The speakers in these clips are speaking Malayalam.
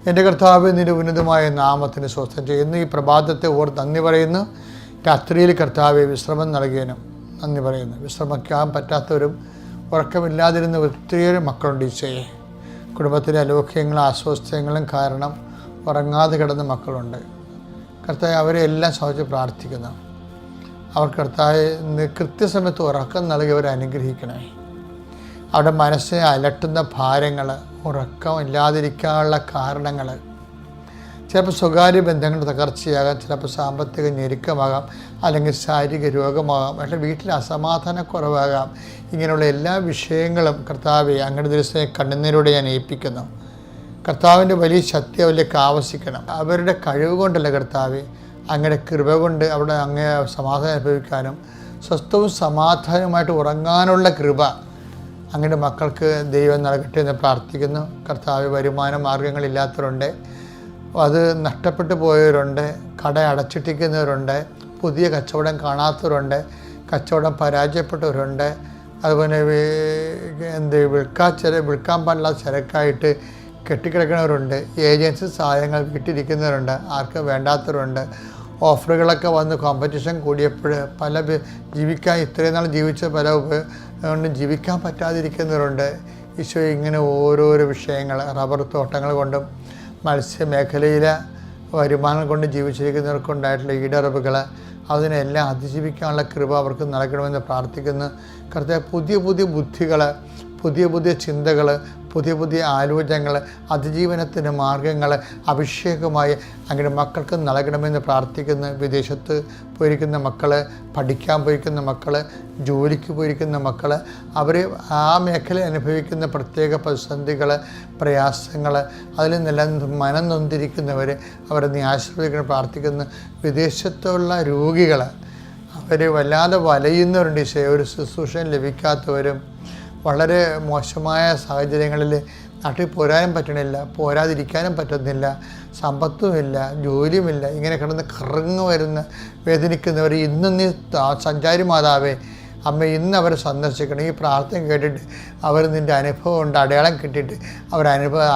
എൻ്റെ കർത്താവ് നിന്റെ ഉന്നതമായ നാമത്തിന് സ്വസ്ഥം ചെയ്യുന്നു. ഈ പ്രഭാതത്തെ നന്ദി പറയുന്നു. രാത്രിയിൽ കർത്താവെ വിശ്രമം നൽകിയതിനും നന്ദി പറയുന്നു. വിശ്രമിക്കാൻ പറ്റാത്തവരും ഉറക്കമില്ലാതിരുന്ന ഒത്തിരി മക്കളുണ്ട്. ഈശോയെ, കുടുംബത്തിലെ അലോക്യങ്ങളും അസ്വസ്ഥങ്ങളും കാരണം ഉറങ്ങാതെ കിടന്ന മക്കളുണ്ട്. കർത്താവ് അവരെ എല്ലാം സഹിച്ച് പ്രാർത്ഥിക്കുന്നു. അവർ കർത്താവ് കൃത്യസമയത്ത് ഉറക്കം നൽകി അവരെ അനുഗ്രഹിക്കണേ. അവരുടെ മനസ്സിനെ അലട്ടുന്ന ഭാരങ്ങൾ, ഉറക്കമില്ലാതിരിക്കാനുള്ള കാരണങ്ങൾ, ചിലപ്പോൾ സ്വകാര്യ ബന്ധങ്ങളുടെ തകർച്ചയാകാം, ചിലപ്പോൾ സാമ്പത്തിക ഞെരുക്കമാകാം, അല്ലെങ്കിൽ ശാരീരിക രോഗമാകാം, അല്ലെങ്കിൽ വീട്ടിൽ അസമാധാനക്കുറവാകാം. ഇങ്ങനെയുള്ള എല്ലാ വിഷയങ്ങളും കർത്താവെ അങ്ങയുടെ ദിവസം കണ്ണുനീരോടെ ഞാൻ ഏൽപ്പിക്കുന്നു. കർത്താവിൻ്റെ വലിയ ശക്തി അവരിലേക്ക് ആവശ്യിക്കണം. അവരുടെ കഴിവ് കൊണ്ടല്ല കർത്താവെ, അങ്ങയുടെ കൃപ കൊണ്ട് അവിടെ അങ്ങേ സമാധാനം അനുഭവിക്കാനും സ്വസ്ഥവും സമാധാനവുമായിട്ട് ഉറങ്ങാനുള്ള കൃപ അങ്ങയുടെ മക്കൾക്ക് ദൈവം നൽകട്ടെ എന്ന് പ്രാർത്ഥിക്കുന്നു. കർത്താവ് വരുമാന മാർഗങ്ങളില്ലാത്തവരുണ്ട്, അത് നഷ്ടപ്പെട്ടു പോയവരുണ്ട്, കട അടച്ചിട്ടിരിക്കുന്നവരുണ്ട്, പുതിയ കച്ചവടം കാണാത്തവരുണ്ട്, കച്ചവടം പരാജയപ്പെട്ടവരുണ്ട്, അതുപോലെ വിൽക്കാൻ പാടില്ലാത്ത ചരക്കായിട്ട് കെട്ടിക്കിടക്കുന്നവരുണ്ട്, ഏജൻസി സഹായങ്ങൾ വീട്ടിലിരിക്കുന്നവരുണ്ട്, ആർക്കും വേണ്ടാത്തവരുണ്ട്, ഓഫറുകളൊക്കെ വന്ന് കോമ്പറ്റീഷൻ കൂടിയപ്പോൾ ജീവിക്കാൻ ഇത്രയും നാൾ ജീവിച്ച പല കൊണ്ട് ജീവിക്കാൻ പറ്റാതിരിക്കുന്നവരുണ്ട്. ഈശോ, ഇങ്ങനെ ഓരോരോ വിഷയങ്ങൾ, റബ്ബർ തോട്ടങ്ങൾ കൊണ്ടും മത്സ്യമേഖലയിലെ വരുമാനം കൊണ്ട് ജീവിച്ചിരിക്കുന്നവർക്കുണ്ടായിട്ടുള്ള ഈടറിവുകൾ, അതിനെല്ലാം അതിജീവിക്കാനുള്ള കൃപ അവർക്ക് നൽകണമെന്ന് പ്രാർത്ഥിക്കുന്നു. കർത്താവേ, പുതിയ പുതിയ ബുദ്ധികൾ, പുതിയ പുതിയ ചിന്തകൾ, പുതിയ പുതിയ ആലോചനകൾ, അതിജീവനത്തിൻ്റെ മാർഗങ്ങൾ അഭിഷേകമായി അങ്ങനെ മക്കൾക്ക് നൽകണമെന്ന് പ്രാർത്ഥിക്കുന്നു. വിദേശത്ത് പോയിരിക്കുന്ന മക്കൾ, പഠിക്കാൻ പോയിരിക്കുന്ന മക്കൾ, ജോലിക്ക് പോയിരിക്കുന്ന മക്കൾ, അവർ ആ മേഖല അനുഭവിക്കുന്ന പ്രത്യേക പ്രതിസന്ധികൾ, പ്രയാസങ്ങൾ, അതിൽ നിന്നെല്ലാം മനം നൊന്തിരിക്കുന്നവർ അവരെ നീ ആശീർവദിക്കണം പ്രാർത്ഥിക്കുന്നു. വിദേശത്തുള്ള രോഗികൾ, അവർ വല്ലാതെ വലയുന്നവരുണ്ട്. ഒരു ശുശ്രൂഷയും ലഭിക്കാത്തവരും, വളരെ മോശമായ സാഹചര്യങ്ങളിൽ നാട്ടിൽ പോരാനും പറ്റണില്ല, പോരാതിരിക്കാനും പറ്റുന്നില്ല, സമ്പത്തുമില്ല, ജോലിയുമില്ല, ഇങ്ങനെ കിടന്ന് കറങ്ങി വരുന്ന വേദനിക്കുന്നവർ ഇന്നും നീ സഞ്ചാരി മാതാവേ അമ്മ ഇന്ന് അവരെ സന്ദർശിക്കണം. ഈ പ്രാർത്ഥന കേട്ടിട്ട് അവർ നിൻ്റെ അനുഭവം ഉണ്ട്, അടയാളം കിട്ടിയിട്ട്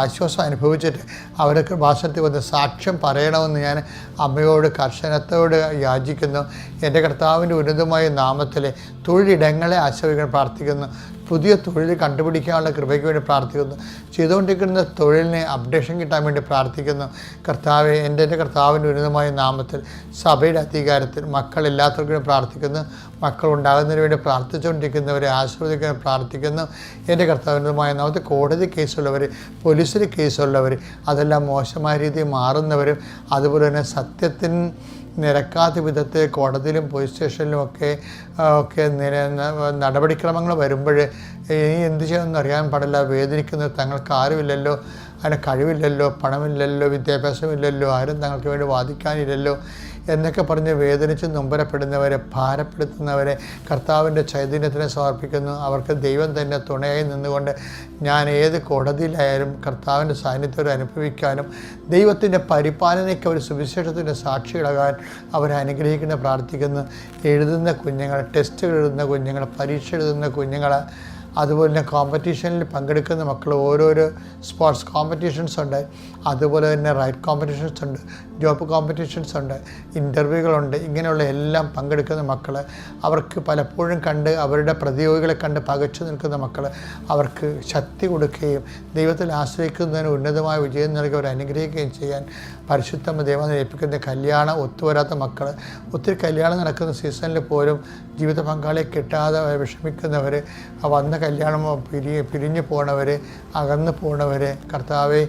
ആശ്വാസം അനുഭവിച്ചിട്ട് അവർക്ക് ഭാഷത്തിൽ വന്ന് സാക്ഷ്യം പറയണമെന്ന് ഞാൻ അമ്മയോട് കർശനത്തോട് യാചിക്കുന്നു. എൻ്റെ കർത്താവിൻ്റെ ഉന്നതമായ നാമത്തിൽ തൊഴിലിടങ്ങളെ ആശ്രയിക്കാൻ പ്രാർത്ഥിക്കുന്നു. പുതിയ തൊഴിൽ കണ്ടുപിടിക്കാനുള്ള കൃപയ്ക്ക് വേണ്ടി പ്രാർത്ഥിക്കുന്നു. ചെയ്തുകൊണ്ടിരിക്കുന്ന തൊഴിലിന് അപ്ഡേഷൻ കിട്ടാൻ വേണ്ടി പ്രാർത്ഥിക്കുന്നു. കർത്താവെ, എൻ്റെ കർത്താവിൻ്റെ ഉന്നതമായ നാമത്തിൽ സഭയുടെ അധികാരത്തിൽ മക്കളില്ലാത്തവർക്ക് വേണ്ടി പ്രാർത്ഥിക്കുന്നു. മക്കൾ ഉണ്ടാകുന്നതിന് വേണ്ടി പ്രാർത്ഥിച്ചുകൊണ്ടിരിക്കുന്നവരെ ആശീർവദിക്കാൻ പ്രാർത്ഥിക്കുന്നു. എൻ്റെ കർത്താവിൻ്റെതുമായ നാമത്തിൽ കോടതി കേസുള്ളവർ, പോലീസിൽ കേസുള്ളവർ, അതെല്ലാം മോശമായ രീതിയിൽ മാറുന്നവരും, അതുപോലെ തന്നെ സത്യത്തിന് നിരക്കാത്ത വിധത്തിൽ കോടതിയിലും പോലീസ് സ്റ്റേഷനിലും ഒക്കെ നടപടിക്രമങ്ങൾ വരുമ്പോൾ ഇനി എന്ത് ചെയ്യുമെന്ന് അറിയാൻ പാടില്ല. വേദനിക്കുന്നത് തങ്ങൾക്ക് ആരുമില്ലല്ലോ, അതിന് കഴിവില്ലല്ലോ, പണമില്ലല്ലോ, വിദ്യാഭ്യാസമില്ലല്ലോ, ആരും തങ്ങൾക്ക് വേണ്ടി വാദിക്കാനില്ലല്ലോ എന്നൊക്കെ പറഞ്ഞ് വേദനിച്ച് നൊമ്പരപ്പെടുന്നവരെ, ഭാരപ്പെടുത്തുന്നവരെ കർത്താവിൻ്റെ ചൈതന്യത്തിനെ സമർപ്പിക്കുന്നു. അവർക്ക് ദൈവം തന്നെ തുണയായി നിന്നുകൊണ്ട് ഞാൻ ഏത് കോടതിയിലായാലും കർത്താവിൻ്റെ സാന്നിധ്യം അനുഭവിക്കാനും ദൈവത്തിൻ്റെ പരിപാലനയ്ക്ക് അവർ സുവിശേഷത്തിൻ്റെ സാക്ഷികളാകാൻ അവരെ അനുഗ്രഹിക്കുന്ന പ്രാർത്ഥിക്കുന്നു. എഴുതുന്ന കുഞ്ഞുങ്ങൾ, ടെസ്റ്റുകൾ എഴുതുന്ന കുഞ്ഞുങ്ങൾ, പരീക്ഷ എഴുതുന്ന കുഞ്ഞുങ്ങൾ, അതുപോലെ തന്നെ കോമ്പറ്റീഷനിൽ പങ്കെടുക്കുന്ന മക്കൾ, ഓരോരോ സ്പോർട്സ് കോമ്പറ്റീഷൻസ് ഉണ്ട്, അതുപോലെ തന്നെ റൈറ്റ് കോമ്പറ്റീഷൻസ് ഉണ്ട്, ജോബ് കോമ്പറ്റീഷൻസ് ഉണ്ട്, ഇൻ്റർവ്യൂകളുണ്ട്. ഇങ്ങനെയുള്ള എല്ലാം പങ്കെടുക്കുന്ന മക്കൾ, അവർക്ക് പലപ്പോഴും അവരുടെ പ്രതിയോഗികളെ കണ്ട് പകച്ചു നിൽക്കുന്ന മക്കൾ, അവർക്ക് ശക്തി കൊടുക്കുകയും ദൈവത്തിൽ ആശ്രയിക്കുന്നതിന് ഉന്നതമായ വിജയം നൽകി അവർ അനുഗ്രഹിക്കുകയും ചെയ്യാൻ പരിശുദ്ധ ദൈവം ഏൽപ്പിക്കുന്ന കല്യാണം ഒത്തുവരാത്ത മക്കൾ, ഒത്തിരി കല്യാണം നടക്കുന്ന സീസണിൽ പോലും ജീവിത പങ്കാളിയെ കിട്ടാതെ വിഷമിക്കുന്നവർ, വന്ന കല്യാണം പിരിഞ്ഞു പോണവർ, അകന്നു പോണവർ, കർത്താവെ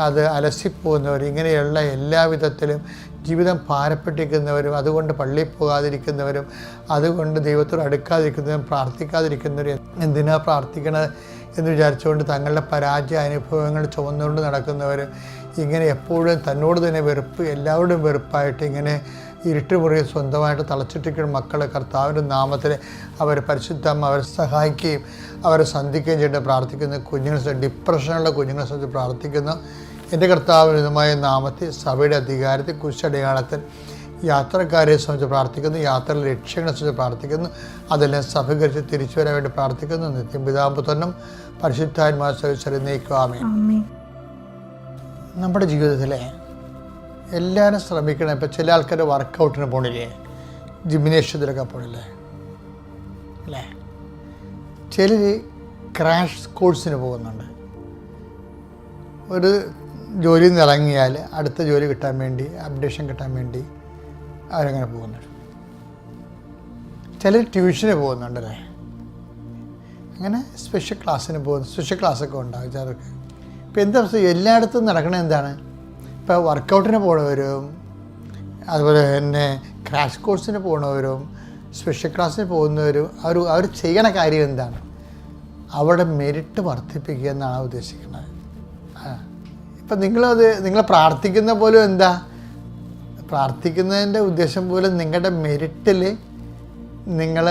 അത് അലസിപ്പോകുന്നവർ, ഇങ്ങനെയുള്ള എല്ലാ വിധത്തിലും ജീവിതം ഭാരപ്പെട്ടിരിക്കുന്നവരും, അതുകൊണ്ട് പള്ളിയിൽ പോകാതിരിക്കുന്നവരും, അതുകൊണ്ട് ദൈവത്തോട് അടുക്കാതിരിക്കുന്നവരും, പ്രാർത്ഥിക്കാതിരിക്കുന്നവരും, എന്തിനാ പ്രാർത്ഥിക്കണത് എന്ന് വിചാരിച്ചുകൊണ്ട് തങ്ങളുടെ പരാജയ അനുഭവങ്ങൾ ചുമന്നുകൊണ്ട് നടക്കുന്നവർ, ഇങ്ങനെ എപ്പോഴും തന്നോട് തന്നെ വെറുപ്പ്, എല്ലാവരുടെയും വെറുപ്പായിട്ട് ഇങ്ങനെ ഇരുട്ടുമുറിയെ സ്വന്തമായിട്ട് തളച്ചിട്ടിരിക്കുന്ന മക്കളെ കർത്താവിൻ്റെ നാമത്തിൽ അവർ പരിശുദ്ധം അവരെ സഹായിക്കുകയും അവരെ സന്ധിക്കുകയും ചെയ്തിട്ട് പ്രാർത്ഥിക്കുന്നു. കുഞ്ഞുങ്ങളെ, ഡിപ്രഷനുള്ള കുഞ്ഞുങ്ങളെ സംബന്ധിച്ച് പ്രാർത്ഥിക്കുന്നു. എൻ്റെ കർത്താവിനുമായ നാമത്തിൽ സഭയുടെ അധികാരത്തിൽ കുരിശടയാളത്തിൽ യാത്രക്കാരെ സംബന്ധിച്ച് പ്രാർത്ഥിക്കുന്നു. യാത്രയിലെ ലക്ഷ്യങ്ങളെ സംബന്ധിച്ച് പ്രാർത്ഥിക്കുന്നു. അതെല്ലാം സഭകരിച്ച് തിരിച്ചു വരാൻ വേണ്ടി പ്രാർത്ഥിക്കുന്നു. നിത്യം പിതാപുത്രനും പരിശുദ്ധാത്മാവിനും ആമേൻ. നമ്മുടെ ജീവിതത്തിൽ എല്ലാവരും ശ്രമിക്കണം. ഇപ്പോൾ ചില ആൾക്കാർ വർക്കൗട്ടിന് പോണില്ലേ, ജിംനേഷ്യത്തിലൊക്കെ പോണില്ലേ അല്ലേ, ചിലർ ക്രാഷ് കോഴ്സിന് പോകുന്നുണ്ട്. ഒരു ജോലിയിൽ നിന്ന് ഇറങ്ങിയാൽ അടുത്ത ജോലി കിട്ടാൻ വേണ്ടി, അപ്ഡേഷൻ കിട്ടാൻ വേണ്ടി അവരങ്ങനെ പോകുന്നുണ്ട്. ചിലർ ട്യൂഷന് പോകുന്നുണ്ടല്ലേ, അങ്ങനെ സ്പെഷ്യൽ ക്ലാസ്സിന് പോകുന്നു. സ്പെഷ്യൽ ക്ലാസ്സൊക്കെ ഉണ്ടാകും ചിലർക്ക്. ഇപ്പോൾ എന്താ പ്രശ്നം, എല്ലായിടത്തും നടക്കണത് എന്താണ്, ഇപ്പോൾ വർക്കൗട്ടിന് പോണവരും അതുപോലെ തന്നെ ക്രാഷ് കോഴ്സിന് പോണവരും സ്പെഷ്യൽ ക്ലാസ്സിന് പോകുന്നവരും അവർ ചെയ്യണ കാര്യം എന്താണ്, അവരുടെ മെരിറ്റ് വർദ്ധിപ്പിക്കുക എന്നാണ് ഉദ്ദേശിക്കുന്നത്. ഇപ്പം നിങ്ങൾ പ്രാർത്ഥിക്കുന്ന പോലും എന്താ, പ്രാർത്ഥിക്കുന്നതിൻ്റെ ഉദ്ദേശം പോലും നിങ്ങളുടെ മെരിറ്റിൽ നിങ്ങൾ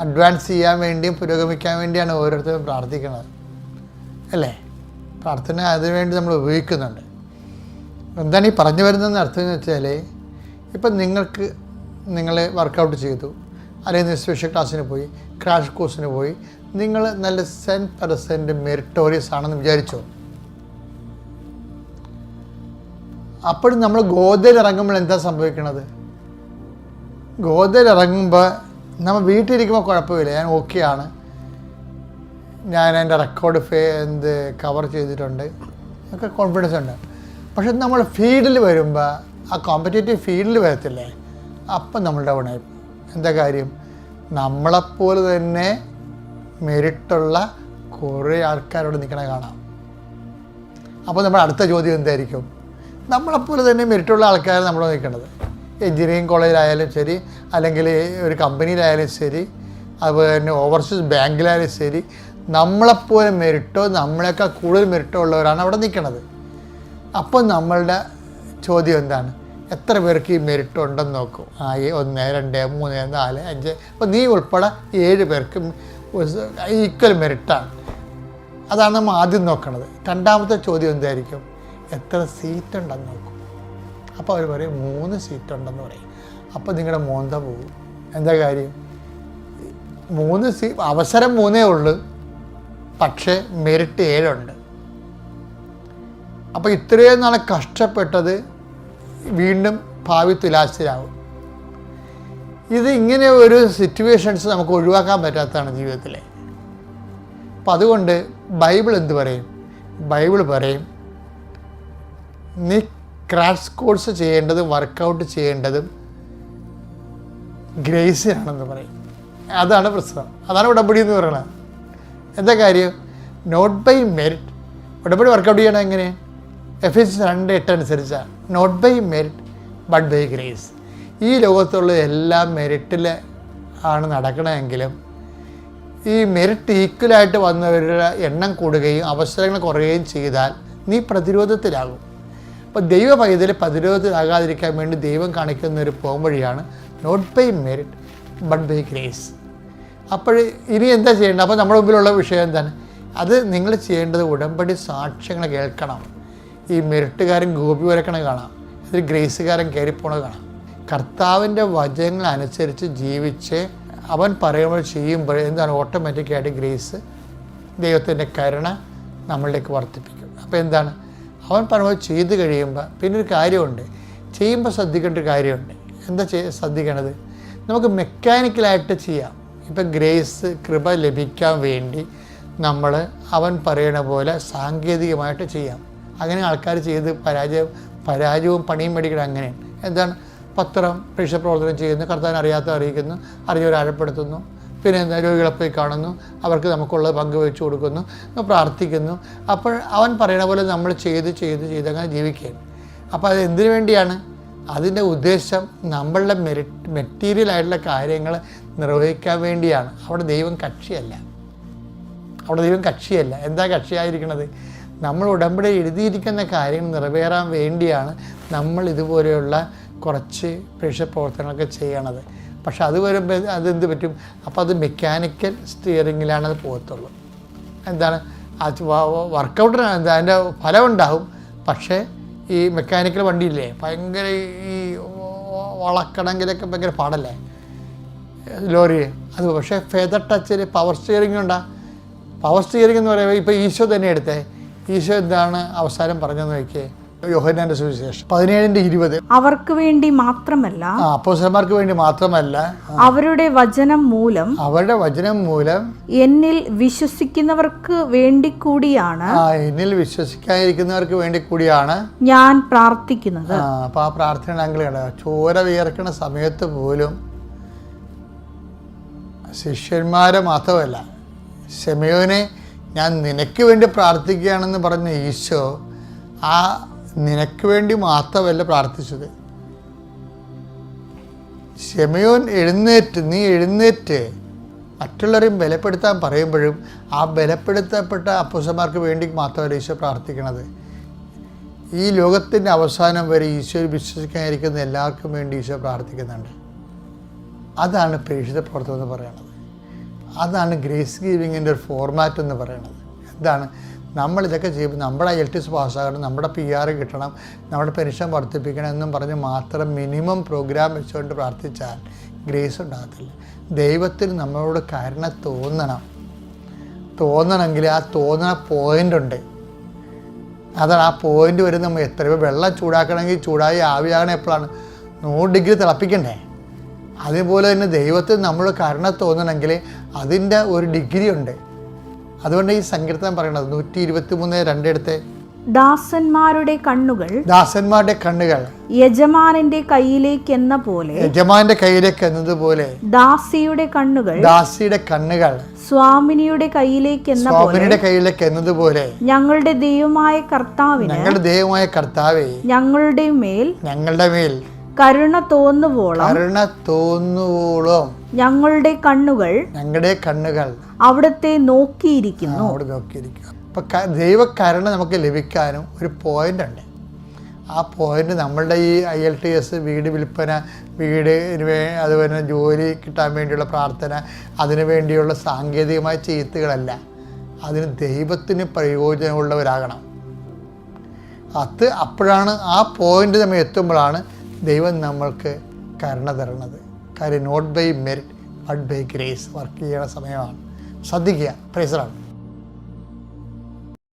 അഡ്വാൻസ് ചെയ്യാൻ വേണ്ടിയും പുരോഗമിക്കാൻ വേണ്ടിയാണ് ഓരോരുത്തരും പ്രാർത്ഥിക്കുന്നത് അല്ലേ. പ്രാർത്ഥന അതിനുവേണ്ടി നമ്മൾ ഉപയോഗിക്കുന്നുണ്ട്. എന്താണ് ഈ പറഞ്ഞു വരുന്നതെന്ന് അർത്ഥം എന്ന് വെച്ചാൽ, ഇപ്പം നിങ്ങൾ വർക്കൗട്ട് ചെയ്തു, അല്ലെങ്കിൽ സ്പെഷ്യൽ ക്ലാസ്സിന് പോയി, ക്രാഷ് കോഴ്സിന് പോയി, നിങ്ങൾ നല്ല 100% മെറിറ്റോറിയസ് ആണെന്ന് വിചാരിച്ചോ. അപ്പോഴും നമ്മൾ ഗോതയിൽ ഇറങ്ങുമ്പോൾ എന്താ സംഭവിക്കണത്, ഗോതയിൽ ഇറങ്ങുമ്പോൾ നമ്മൾ വീട്ടിലിരിക്കുമ്പോൾ കുഴപ്പമില്ല, ഞാൻ ഓക്കെയാണ്, ഞാൻ എൻ്റെ റെക്കോർഡ് കവർ ചെയ്തിട്ടുണ്ട്, ഒക്കെ കോൺഫിഡൻസ് ഉണ്ട്. പക്ഷെ നമ്മൾ ഫീൽഡിൽ വരുമ്പോൾ, ആ കോമ്പറ്റേറ്റീവ് ഫീൽഡിൽ വരത്തില്ലേ, അപ്പം നമ്മൾ ഡൗൺ ആയി. എന്താ കാര്യം, നമ്മളെപ്പോലെ തന്നെ മെരിറ്റുള്ള കുറേ ആൾക്കാരോട് നിൽക്കണ കാണാം. അപ്പോൾ നമ്മുടെ അടുത്ത ചോദ്യം എന്തായിരിക്കും, നമ്മളെപ്പോലെ തന്നെ മെരിറ്റുള്ള ആൾക്കാർ നമ്മളോട് നിൽക്കേണ്ടത്, എഞ്ചിനീയറിംഗ് കോളേജിലായാലും ശരി, അല്ലെങ്കിൽ ഒരു കമ്പനിയിലായാലും ശരി, അതുപോലെ തന്നെ ഓവർസീസ് ബാങ്കിലായാലും ശരി, നമ്മളെപ്പോലെ മെരിറ്റോ നമ്മളെക്കാൾ കൂടുതൽ മെരിറ്റോ ഉള്ളവരാണ് അവിടെ നിൽക്കുന്നത്. അപ്പോൾ നമ്മളുടെ ചോദ്യം എന്താണ്, എത്ര പേർക്ക് ഈ മെരിറ്റ് ഉണ്ടെന്ന് നോക്കും. 1, 2, 3, 4, 5, അപ്പോൾ നീ ഉൾപ്പെടെ 7 പേർക്ക് ഈക്വൽ മെരിറ്റാണ്. അതാണ് നമ്മൾ ആദ്യം നോക്കണത്. രണ്ടാമത്തെ ചോദ്യം എന്തായിരിക്കും, എത്ര സീറ്റ് ഉണ്ടെന്ന് നോക്കും. അപ്പോൾ അവർ പറയും 3 സീറ്റ് ഉണ്ടെന്ന് പറയും. അപ്പോൾ നിങ്ങളുടെ മോന്ത പോകും. എന്താ കാര്യം, 3 അവസരം 3 ഉള്ളൂ, പക്ഷേ മെരിറ്റ് 7 ഉണ്ട്. അപ്പോൾ ഇത്രയും നാളെ കഷ്ടപ്പെട്ടത് വീണ്ടും ഭാവി തുലാസിലാവും. ഇത് ഇങ്ങനെ ഒരു സിറ്റുവേഷൻസ് നമുക്ക് ഒഴിവാക്കാൻ പറ്റാത്തതാണ് ജീവിതത്തിലെ. അപ്പം അതുകൊണ്ട് ബൈബിൾ എന്ത് പറയും, ബൈബിൾ പറയും നീ ക്രാഷ് കോഴ്സ് ചെയ്യേണ്ടതും വർക്കൗട്ട് ചെയ്യേണ്ടതും ഗ്രേസിനാണെന്ന് പറയും. അതാണ് പ്രശ്നം, അതാണ് ഉടമ്പടി എന്ന് പറയുന്നത്. എന്താ കാര്യം, നോട്ട് ബൈ മെരിറ്റ്. ഉടമ്പടി വർക്കൗട്ട് ചെയ്യണം എങ്ങനെ, Ephesians 2:8 അനുസരിച്ചാണ്. Not by merit but by grace. ഈ ലോകത്തുള്ള എല്ലാ മെരിറ്റിൽ ആണ് നടക്കണമെങ്കിലും ഈ മെരിറ്റ് ഈക്വലായിട്ട് വന്നവരുടെ എണ്ണം കൂടുകയും അവസരങ്ങൾ കുറയുകയും ചെയ്താൽ നീ പ്രതിരോധത്തിലാകും. അപ്പോൾ ദൈവ പൈതൽ പ്രതിരോധത്തിലാകാതിരിക്കാൻ വേണ്ടി ദൈവം കാണിക്കുന്ന ഒരു പോംവഴിയാണ് not by merit but by grace. അപ്പോൾ ഇനി എന്താ ചെയ്യേണ്ടത്, അപ്പോൾ നമ്മുടെ മുമ്പിലുള്ള വിഷയം എന്താണ്, അത് നിങ്ങൾ ചെയ്യേണ്ടത് ഉടമ്പടി സാക്ഷ്യങ്ങൾ കേൾക്കണം. ഈ മെരിറ്റുകാരൻ ഗോപി വരക്കണ കാണാം, ഇതിൽ ഗ്രേസുകാരൻ കയറിപ്പോണ കാണാം. കർത്താവിൻ്റെ വചനങ്ങൾ അനുസരിച്ച് ജീവിച്ച് അവൻ പറയുമ്പോൾ ചെയ്യുമ്പോൾ എന്താണ്, ഓട്ടോമാറ്റിക്കായിട്ട് ഗ്രേസ്, ദൈവത്തിൻ്റെ കരുണ നമ്മളിലേക്ക് വർദ്ധിപ്പിക്കും. അപ്പോൾ എന്താണ്, അവൻ പറയുമ്പോൾ ചെയ്ത് കഴിയുമ്പോൾ പിന്നെ ഒരു കാര്യമുണ്ട്, ചെയ്യുമ്പോൾ ശ്രദ്ധിക്കേണ്ട ഒരു കാര്യമുണ്ട്. എന്താ ശ്രദ്ധിക്കണത്, നമുക്ക് മെക്കാനിക്കലായിട്ട് ചെയ്യാം. ഇപ്പം ഗ്രേസ് കൃപ ലഭിക്കാൻ വേണ്ടി നമ്മൾ അവൻ പറയണ പോലെ സാങ്കേതികമായിട്ട് ചെയ്യാം. അങ്ങനെ ആൾക്കാർ ചെയ്ത് പരാജയവും പണിയും മേടിക്കണം. അങ്ങനെയാണ് എന്താണ്, പത്രം പ്രേക്ഷിത പ്രവർത്തനം ചെയ്യുന്നു, കർത്താവിനെ അറിയാത്ത അറിയിക്കുന്നു, അറിഞ്ഞവരെ ആഴപ്പെടുത്തുന്നു, പിന്നെ എന്താ രോഗികളെ പോയി കാണുന്നു, അവർക്ക് നമുക്കുള്ളത് പങ്കുവെച്ചു കൊടുക്കുന്നു, പ്രാർത്ഥിക്കുന്നു. അപ്പോൾ അവൻ പറയണ പോലെ നമ്മൾ ചെയ്ത് അങ്ങനെ ജീവിക്കുകയാണ്. അപ്പോൾ അത് എന്തിനു വേണ്ടിയാണ്, അതിൻ്റെ ഉദ്ദേശം നമ്മളുടെ മെറ്റീരിയലായിട്ടുള്ള കാര്യങ്ങൾ നിർവഹിക്കാൻ വേണ്ടിയാണ്. അവിടെ ദൈവം കക്ഷിയല്ല. എന്താ കക്ഷിയായിരിക്കണത്, നമ്മൾ ഉടമ്പടി എഴുതിയിരിക്കുന്ന കാര്യങ്ങൾ നിറവേറാൻ വേണ്ടിയാണ് നമ്മൾ ഇതുപോലെയുള്ള കുറച്ച് പ്രേക്ഷിത പ്രവർത്തനങ്ങളൊക്കെ ചെയ്യണത്. പക്ഷെ അത് വരുമ്പോൾ അതെന്ത് പറ്റും, അപ്പോൾ അത് മെക്കാനിക്കൽ സ്റ്റിയറിങ്ങിലാണ് അത് പോകത്തുള്ളൂ. എന്താണ്, വർക്കൗട്ടിന് അതിൻ്റെ ഫലം ഉണ്ടാവും. പക്ഷേ ഈ മെക്കാനിക്കൽ വണ്ടിയില്ലേ ഭയങ്കര ഈ വളക്കണമെങ്കിലൊക്കെ ഭയങ്കര പാടല്ലേ ലോറി, അത് പക്ഷേ ഫെദർ ടച്ചിൽ പവർ സ്റ്റിയറിംഗ് ഉണ്ടാ. പവർ സ്റ്റിയറിംഗ് എന്ന് പറയുമ്പോൾ ഇപ്പോൾ ഈശോ തന്നെ എടുത്തേ, ഈശോ എന്താണ് അവസാനം പറഞ്ഞെന്ന് നോക്കിയേ, യോഹന്നാന്റെ സുവിശേഷം 17:20. അവർക്ക് വേണ്ടി മാത്രമല്ല, അപ്പോസ്തലന്മാർക്ക് വേണ്ടി മാത്രമല്ല, അവരുടെ വചനം മൂലം എന്നിൽ വിശ്വസിക്കുന്നവർക്ക് വേണ്ടി കൂടിയാണ്, എന്നിൽ വിശ്വസിക്കാതിരിക്കുന്നവർക്ക് വേണ്ടി കൂടിയാണ് ഞാൻ പ്രാർത്ഥിക്കുന്നത്. അപ്പൊ ആ പ്രാർത്ഥന ഞങ്ങൾ ചോര വിയർക്കുന്ന സമയത്ത് പോലും ശിഷ്യന്മാരെ മാത്രമല്ല, ശിമയോനെ ഞാൻ നിനക്ക് വേണ്ടി പ്രാർത്ഥിക്കുകയാണെന്ന് പറഞ്ഞ ഈശോ ആ നിനക്ക് വേണ്ടി മാത്രമല്ല പ്രാർത്ഥിച്ചത്. ശിമയോൻ നീ എഴുന്നേറ്റ് മറ്റുള്ളവരെയും ബലപ്പെടുത്താൻ പറയുമ്പോഴും ആ ബലപ്പെടുത്തപ്പെട്ട അപ്പോസ്തലന്മാർക്ക് വേണ്ടി മാത്രമല്ല ഈശോ പ്രാർത്ഥിക്കണത്. ഈ ലോകത്തിൻ്റെ അവസാനം വരെ ഈശോയിൽ വിശ്വസിക്കാനിരിക്കുന്ന എല്ലാവർക്കും വേണ്ടി ഈശോ പ്രാർത്ഥിക്കുന്നുണ്ട്. അതാണ് പ്രേക്ഷിത പ്രവർത്തനം എന്ന് പറയുന്നത്. അതാണ് ഗ്രേസ് ഗീവിങ്ങിൻ്റെ ഒരു ഫോർമാറ്റ് എന്ന് പറയുന്നത്. എന്താണ് നമ്മളിതൊക്കെ ചെയ്യുമ്പോൾ നമ്മുടെ IELTS പാസ്സാകണം, നമ്മുടെ PR കിട്ടണം, നമ്മുടെ പെൻഷൻ വർദ്ധിപ്പിക്കണം എന്നും പറഞ്ഞ് മാത്രം മിനിമം പ്രോഗ്രാം വെച്ചുകൊണ്ട് പ്രാർത്ഥിച്ചാൽ ഗ്രേസ് ഉണ്ടാകത്തില്ല. ദൈവത്തിന് നമ്മളോട് കരുണ തോന്നണമെങ്കിൽ ആ തോന്നണ പോയിൻ്റ് ഉണ്ട്. അതാണ് ആ പോയിൻ്റ് വരെ നമ്മൾ എത്ര വെള്ളം ചൂടാക്കണമെങ്കിൽ ചൂടായി ആവിയാകണം എപ്പോഴാണ് 100 ഡിഗ്രി തിളപ്പിക്കണ്ടേ. അതുപോലെ തന്നെ ദൈവത്തിന് നമ്മൾ കരുണ തോന്നണമെങ്കിൽ അതിൻ്റെ ഒരു ഡിഗ്രി ഉണ്ട്. അതുകൊണ്ട് ഈ സങ്കീർത്തനം പറയണത് 123:2 എടുത്ത്, ദാസന്മാരുടെ കണ്ണുകൾ യജമാനന്റെ കയ്യിലേക്ക് എന്നതുപോലെ ദാസിയുടെ കണ്ണുകൾ സ്വാമിനിയുടെ കയ്യിലേക്ക് എന്നതുപോലെ ഞങ്ങളുടെ ദൈവമായ കർത്താവേ ഞങ്ങളുടെ മേൽ കരുണ തോന്നുവോളം ഞങ്ങളുടെ കണ്ണുകൾ അവിടുത്തെ നോക്കിയിരിക്കുന്നു. അപ്പം ദൈവകരുണ നമുക്ക് ലഭിക്കാനും ഒരു പോയിന്റ് ഉണ്ട്. ആ പോയിന്റ് നമ്മളുടെ ഈ IELTS, വീട് വിൽപ്പന, അതുപോലെ ജോലി കിട്ടാൻ വേണ്ടിയുള്ള പ്രാർത്ഥന, അതിനു വേണ്ടിയുള്ള സാങ്കേതികമായ ചെയ്ത്തുകളല്ല. അതിന് ദൈവത്തിന് പ്രയോജനമുള്ളവരാകണം. അപ്പോഴാണ് ആ പോയിന്റ് നമ്മൾ എത്തുമ്പോഴാണ് ദൈവം നമ്മൾക്ക് കരുണ തരണത്. കാര്യം not by merit but by grace work ചെയ്യണ സമയമാണ്. ശ്രദ്ധിക്കുക. Praise the Lord.